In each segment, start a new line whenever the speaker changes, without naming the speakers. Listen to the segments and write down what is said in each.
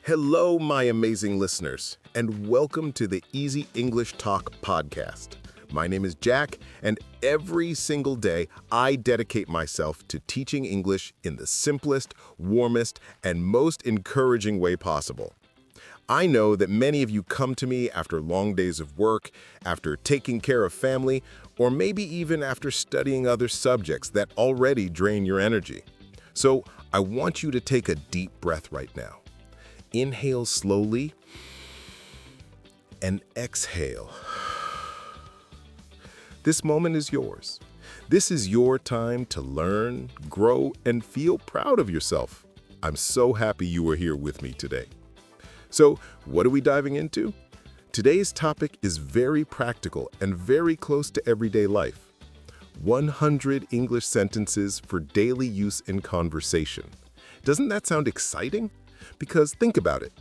Hello, my amazing listeners, and welcome to the Easy English Talk podcast. My name is Jack, and every single day I dedicate myself to teaching English in the simplest, warmest, and most encouraging way possible. I know that many of you come to me after long days of work, after taking care of family, or maybe even after studying other subjects that already drain your energy. So I want you to take a deep breath right now. Inhale slowly and exhale. This moment is yours. This is your time to learn, grow, and feel proud of yourself. I'm so happy you are here with me today. So, what are we diving into? Today's topic is very practical and very close to everyday life. 100 English sentences for daily use in conversation. Doesn't that sound exciting? Because think about it.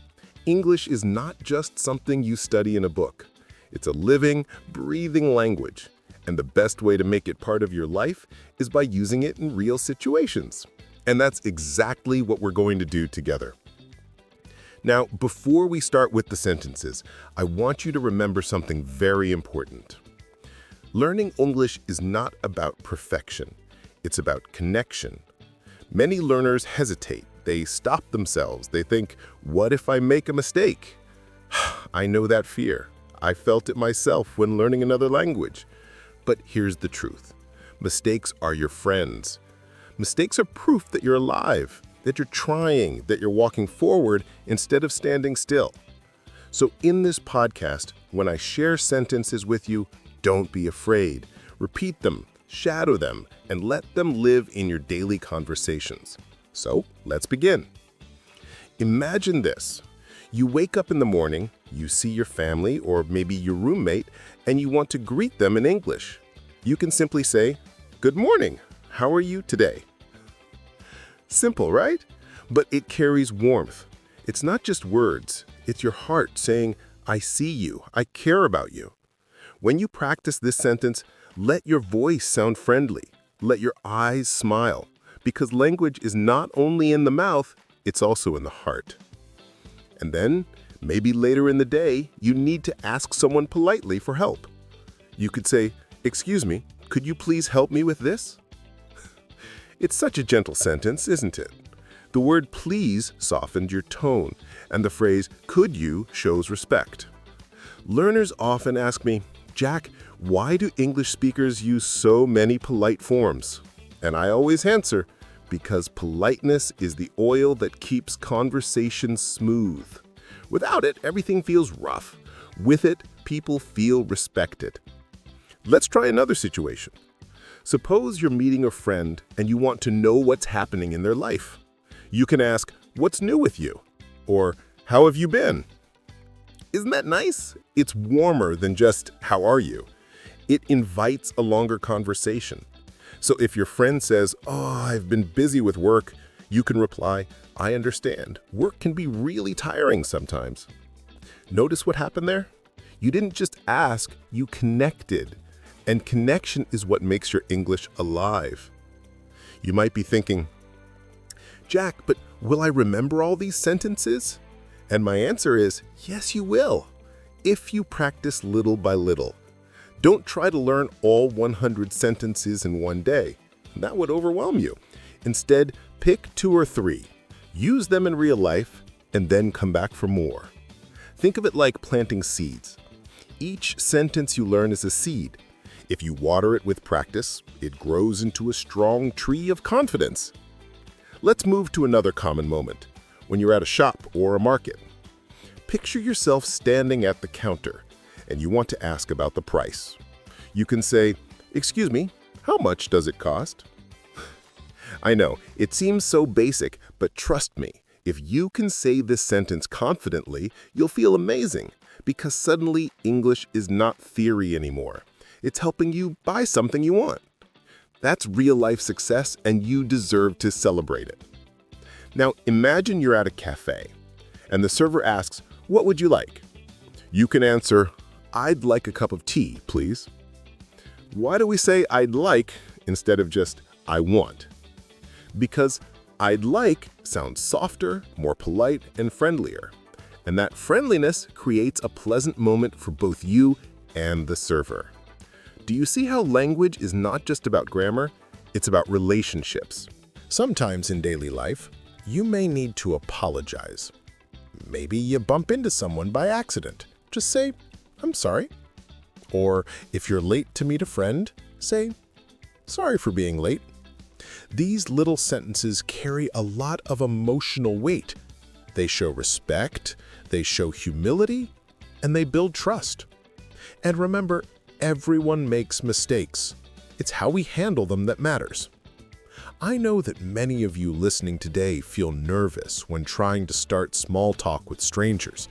English is not just something you study in a book. It's a living, breathing language. And the best way to make it part of your life is by using it in real situations. And that's exactly what we're going to do together. Now, before we start with the sentences, I want you to remember something very important. Learning English is not about perfection. It's about connection. Many learners hesitate. They stop themselves. They think, what if I make a mistake? I know that fear. I felt it myself when learning another language. But here's the truth. Mistakes are your friends. Mistakes are proof that you're alive, that you're trying, that you're walking forward instead of standing still. So in this podcast, when I share sentences with you, don't be afraid. Repeat them, shadow them, and let them live in your daily conversations. So let's begin. Imagine this. You wake up in the morning, you see your family or maybe your roommate, and you want to greet them in English. You can simply say, "Good morning. How are you today?" Simple, right? But it carries warmth. It's not just words. It's your heart saying, "I see you. I care about you." When you practice this sentence, let your voice sound friendly. Let your eyes smile. Because language is not only in the mouth, it's also in the heart. And then, maybe later in the day, you need to ask someone politely for help. You could say, "Excuse me, could you please help me with this?" It's such a gentle sentence, isn't it? The word please softened your tone, and the phrase could you shows respect. Learners often ask me, "Jack, why do English speakers use so many polite forms?" And I always answer, because politeness is the oil that keeps conversation smooth. Without it, everything feels rough. With it, people feel respected. Let's try another situation. Suppose you're meeting a friend and you want to know what's happening in their life. You can ask, "What's new with you?" Or, "How have you been?" Isn't that nice? It's warmer than just, "How are you?" It invites a longer conversation. So if your friend says, "Oh, I've been busy with work," you can reply, "I understand. Work can be really tiring sometimes." Notice what happened there? You didn't just ask, you connected. And connection is what makes your English alive. You might be thinking, "Jack, but will I remember all these sentences?" And my answer is, yes, you will, if you practice little by little. Don't try to learn all 100 sentences in one day. That would overwhelm you. Instead, pick 2 or 3. Use them in real life, and then come back for more. Think of it like planting seeds. Each sentence you learn is a seed. If you water it with practice, it grows into a strong tree of confidence. Let's move to another common moment, when you're at a shop or a market. Picture yourself standing at the counter, and you want to ask about the price. You can say, "Excuse me, how much does it cost?" I know, it seems so basic, but trust me, if you can say this sentence confidently, you'll feel amazing, because suddenly English is not theory anymore. It's helping you buy something you want. That's real-life success, and you deserve to celebrate it. Now, imagine you're at a cafe, and the server asks, "What would you like?" You can answer, "I'd like a cup of tea, please." Why do we say "I'd like" instead of just "I want"? Because I'd like sounds softer, more polite, and friendlier. And that friendliness creates a pleasant moment for both you and the server. Do you see how language is not just about grammar? It's about relationships. Sometimes in daily life, you may need to apologize. Maybe you bump into someone by accident. Just say, "I'm sorry." Or if you're late to meet a friend, say, "Sorry for being late." These little sentences carry a lot of emotional weight. They show respect, they show humility, and they build trust. And remember, everyone makes mistakes. It's how we handle them that matters. I know that many of you listening today feel nervous when trying to start small talk with strangers.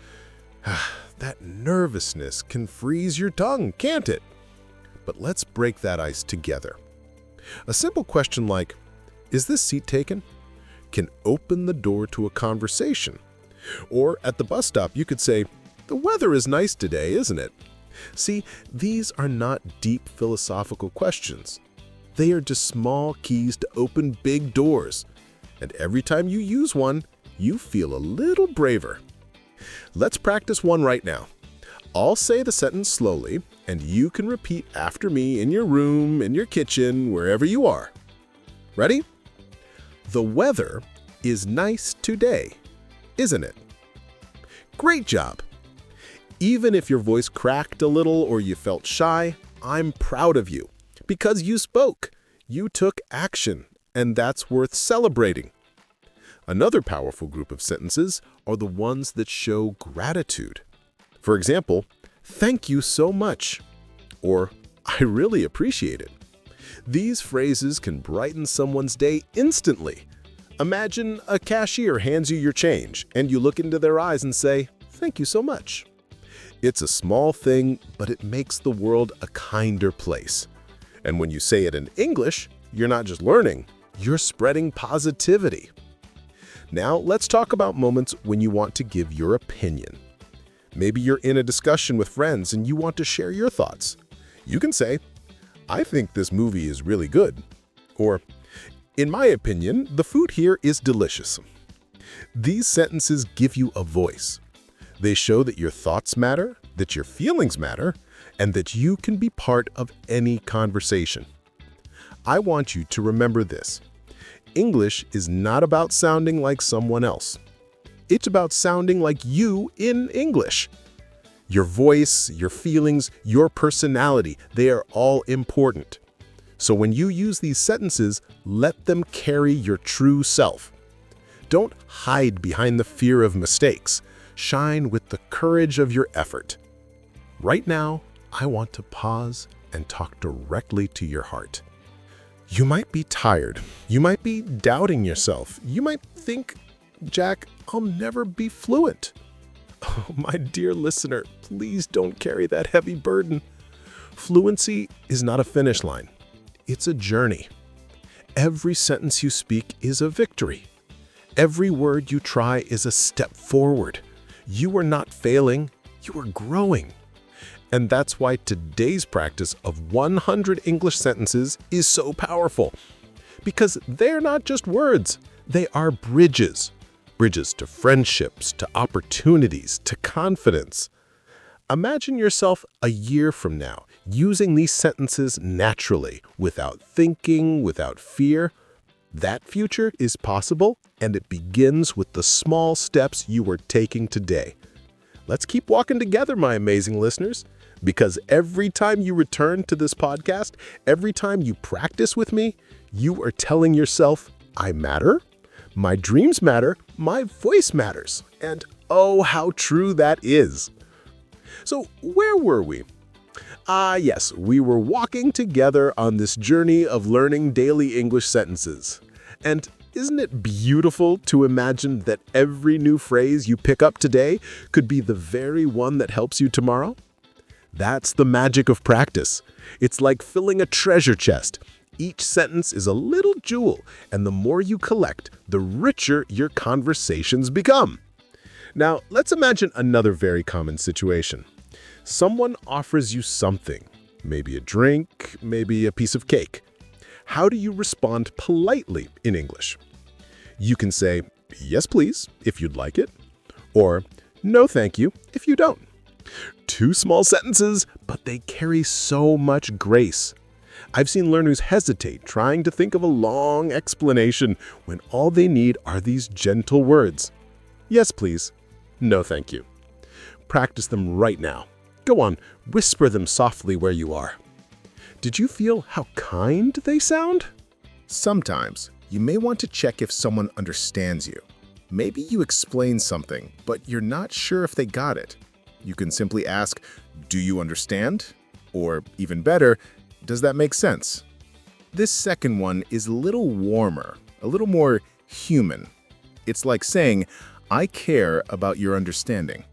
That nervousness can freeze your tongue, can't it? But let's break that ice together. A simple question like, "Is this seat taken?" can open the door to a conversation. Or at the bus stop, you could say, "The weather is nice today, isn't it?" See, these are not deep philosophical questions. They are just small keys to open big doors. And every time you use one, you feel a little braver. Let's practice one right now. I'll say the sentence slowly, and you can repeat after me in your room, in your kitchen, wherever you are. Ready? The weather is nice today, isn't it? Great job! Even if your voice cracked a little or you felt shy, I'm proud of you. Because you spoke, you took action, and that's worth celebrating. Another powerful group of sentences are the ones that show gratitude. For example, "Thank you so much," or "I really appreciate it." These phrases can brighten someone's day instantly. Imagine a cashier hands you your change, and you look into their eyes and say, "Thank you so much." It's a small thing, but it makes the world a kinder place. And when you say it in English, you're not just learning, you're spreading positivity. Now, let's talk about moments when you want to give your opinion. Maybe you're in a discussion with friends and you want to share your thoughts. You can say, "I think this movie is really good." Or, "In my opinion, the food here is delicious." These sentences give you a voice. They show that your thoughts matter, that your feelings matter, and that you can be part of any conversation. I want you to remember this. English is not about sounding like someone else. It's about sounding like you in English. Your voice, your feelings, your personality, they are all important. So when you use these sentences, let them carry your true self. Don't hide behind the fear of mistakes. Shine with the courage of your effort. Right now, I want to pause and talk directly to your heart. You might be tired. You might be doubting yourself. You might think, "Jack, I'll never be fluent." Oh, my dear listener, please don't carry that heavy burden. Fluency is not a finish line. It's a journey. Every sentence you speak is a victory. Every word you try is a step forward. You are not failing, you are growing. And that's why today's practice of 100 English sentences is so powerful. Because they're not just words, they are bridges. Bridges to friendships, to opportunities, to confidence. Imagine yourself a year from now using these sentences naturally, without thinking, without fear. That future is possible, and it begins with the small steps you are taking today. Let's keep walking together, my amazing listeners, because every time you return to this podcast, every time you practice with me, you are telling yourself, "I matter, my dreams matter, my voice matters." And oh, how true that is. So where were we? Yes, we were walking together on this journey of learning daily English sentences. And isn't it beautiful to imagine that every new phrase you pick up today could be the very one that helps you tomorrow? That's the magic of practice. It's like filling a treasure chest. Each sentence is a little jewel, and the more you collect, the richer your conversations become. Now, let's imagine another very common situation. Someone offers you something, maybe a drink, maybe a piece of cake. How do you respond politely in English? You can say, yes, please, if you'd like it, or no, thank you, if you don't. Two small sentences, but they carry so much grace. I've seen learners hesitate trying to think of a long explanation when all they need are these gentle words. Yes, please. No, thank you. Practice them right now. Go on, whisper them softly where you are. Did you feel how kind they sound?
Sometimes, you may want to check if someone understands you. Maybe you explain something, but you're not sure if they got it. You can simply ask, do you understand? Or even better, does that make sense? This second one is a little warmer, a little more human. It's like saying, I care about your understanding.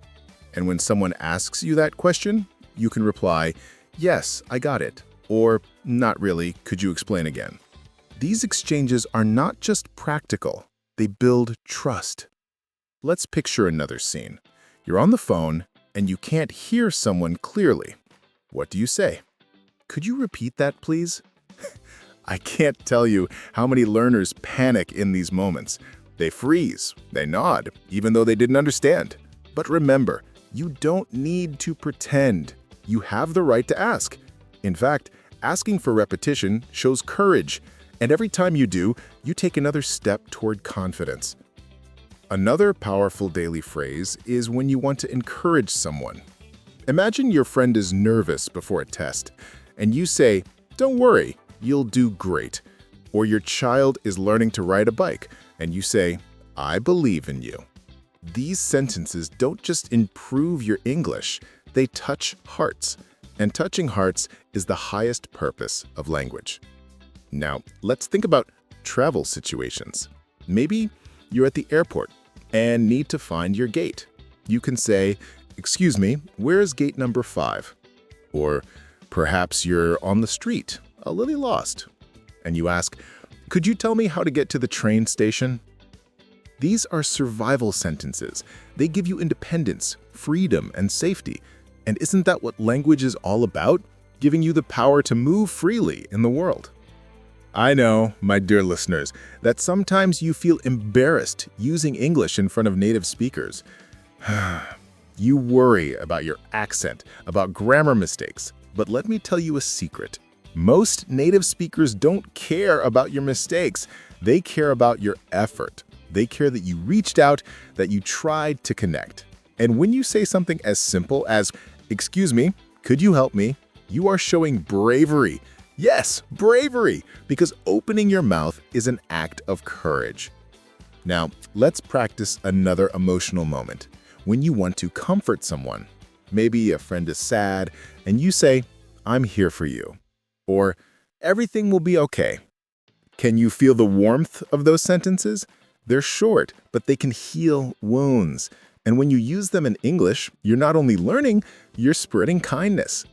And when someone asks you that question, you can reply, yes, I got it. Or, not really, could you explain again? These exchanges are not just practical, they build trust. Let's picture another scene. You're on the phone and you can't hear someone clearly. What do you say? Could you repeat that, please? I can't tell you how many learners panic in these moments. They freeze, they nod, even though they didn't understand. But remember, you don't need to pretend. You have the right to ask. In fact, asking for repetition shows courage, and every time you do, you take another step toward confidence. Another powerful daily phrase is when you want to encourage someone. Imagine your friend is nervous before a test, and you say, don't worry, you'll do great. Or your child is learning to ride a bike, and you say, I believe in you. These sentences don't just improve your English, they touch hearts. And touching hearts is the highest purpose of language. Now, let's think about travel situations. Maybe you're at the airport and need to find your gate. You can say, excuse me, where is gate number 5? Or perhaps you're on the street, a little lost, and you ask, could you tell me how to get to the train station? These are survival sentences. They give you independence, freedom, and safety. And isn't that what language is all about? Giving you the power to move freely in the world. I know, my dear listeners, that sometimes you feel embarrassed using English in front of native speakers. You worry about your accent, about grammar mistakes. But let me tell you a secret. Most native speakers don't care about your mistakes. They care about your effort. They care that you reached out, that you tried to connect. And when you say something as simple as, excuse me, could you help me? You are showing bravery. Yes, bravery, because opening your mouth is an act of courage. Now, let's practice another emotional moment. When you want to comfort someone, maybe a friend is sad, and you say, I'm here for you. Or, everything will be okay. Can you feel the warmth of those sentences? They're short, but they can heal wounds. And when you use them in English, you're not only learning, you're spreading kindness.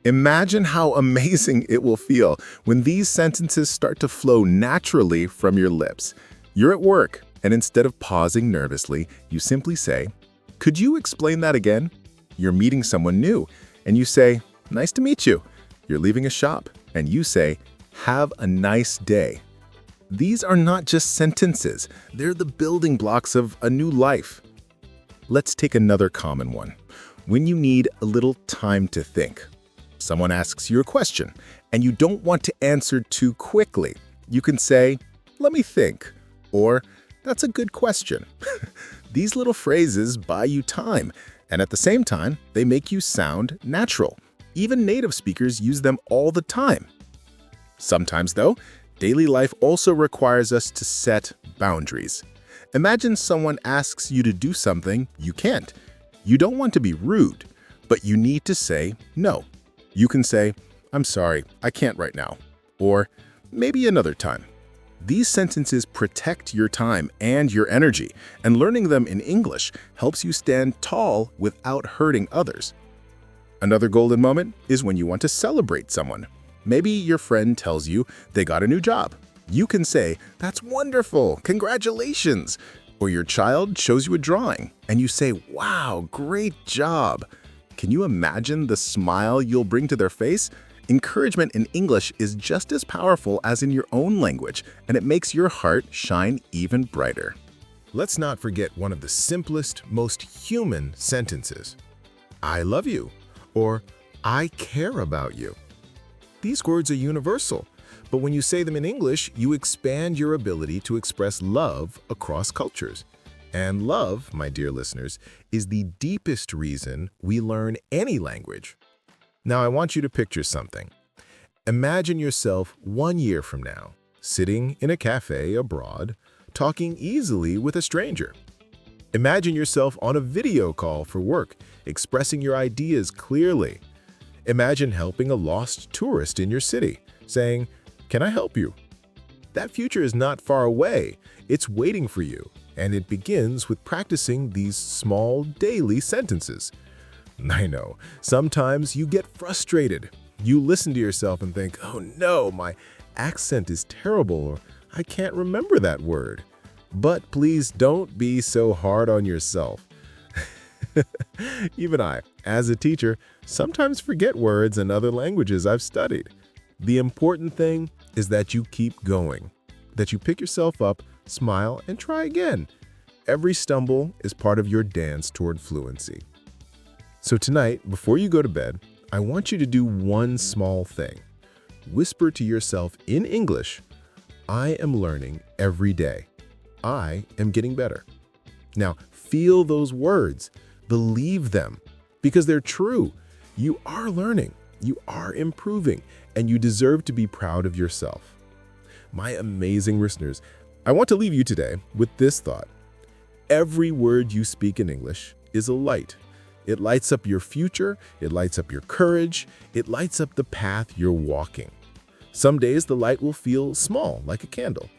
Imagine how amazing it will feel when these sentences start to flow naturally from your lips. You're at work, and instead of pausing nervously, you simply say, could you explain that again? You're meeting someone new, and you say, nice to meet you. You're leaving a shop, and you say, have a nice day. These are not just sentences, they're the building blocks of a new life. Let's take another common one. When you need a little time to think. Someone asks you a question, and you don't want to answer too quickly. You can say, let me think, or that's a good question. These little phrases buy you time, and at the same time, they make you sound natural. Even native speakers use them all the time. Sometimes, though, daily life also requires us to set boundaries. Imagine someone asks you to do something you can't. You don't want to be rude, but you need to say no. You can say, I'm sorry, I can't right now, or maybe another time. These sentences protect your time and your energy, and learning them in English helps you stand tall without hurting others. Another golden moment is when you want to celebrate someone. Maybe your friend tells you they got a new job. You can say, that's wonderful, congratulations. Or your child shows you a drawing, and you say, wow, great job. Can you imagine the smile you'll bring to their face? Encouragement in English is just as powerful as in your own language, and it makes your heart shine even brighter.
Let's not forget one of the simplest, most human sentences. I love you, or I care about you. These words are universal, but when you say them in English, you expand your ability to express love across cultures. And love, my dear listeners, is the deepest reason we learn any language. Now, I want you to picture something. Imagine yourself 1 year from now, sitting in a cafe abroad, talking easily with a stranger. Imagine yourself on a video call for work, expressing your ideas clearly. Imagine helping a lost tourist in your city, saying, "Can I help you?" That future is not far away. It's waiting for you, and it begins with practicing these small daily sentences. I know, sometimes you get frustrated. You listen to yourself and think, "Oh no, my accent is terrible," or "I can't remember that word." But please don't be so hard on yourself. Even I, as a teacher, sometimes forget words in other languages I've studied. The important thing is that you keep going, that you pick yourself up, smile, and try again. Every stumble is part of your dance toward fluency. So tonight, before you go to bed, I want you to do one small thing. Whisper to yourself in English, "I am learning every day. I am getting better." Now, feel those words. Believe them, because they're true. You are learning, you are improving, and you deserve to be proud of yourself. My amazing listeners, I want to leave you today with this thought. Every word you speak in English is a light. It lights up your future, it lights up your courage, it lights up the path you're walking. Some days the light will feel small, like a candle.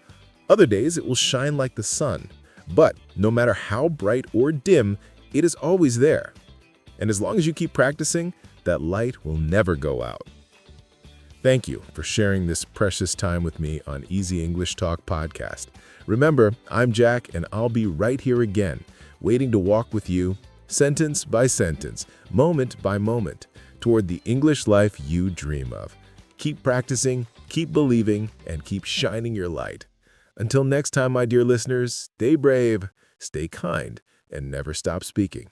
Other days it will shine like the sun. But no matter how bright or dim, it is always there. And as long as you keep practicing, that light will never go out. Thank you for sharing this precious time with me on Easy English Talk podcast. Remember, I'm Jack, and I'll be right here again, waiting to walk with you, sentence by sentence, moment by moment, toward the English life you dream of. Keep practicing, keep believing, and keep shining your light. Until next time, my dear listeners, stay brave, stay kind, and never stop speaking.